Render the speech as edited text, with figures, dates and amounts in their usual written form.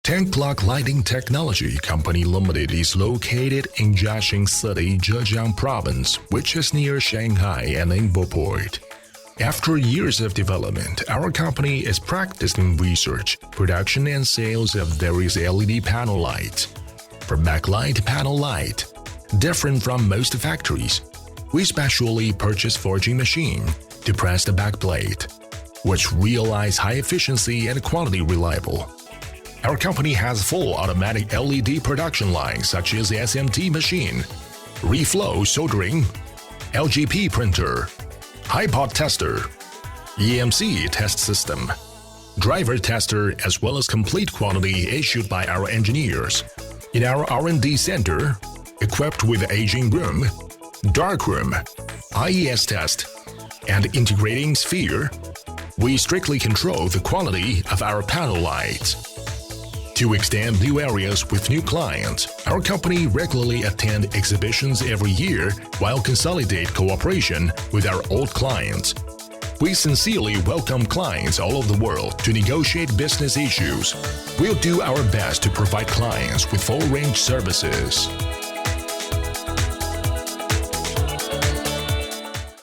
Tank Clock Lighting Technology Company Limited is located in Jiaxing City, Zhejiang Province, which is near Shanghai and Ningbo Port. After years of development, our company is practicing research, production and sales of various LED panel lights. For backlight panel light, different from most factories, we specially purchase forging machine to press the backplate, which realize high efficiency and quality reliable. Our company has full automatic LED production lines such as SMT machine, reflow soldering, LGP printer, high-pot tester, EMC test system, driver tester, as well as complete quality issued by our engineers. In our R&D center, equipped with aging room, dark room, IES test, and integrating sphere, we strictly control the quality of our panel lights. To extend new areas with new clients, our company regularly attend exhibitions every year while consolidate cooperation with our old clients. We sincerely welcome clients all over the world to negotiate business issues. We'll do our best to provide clients with full-range services.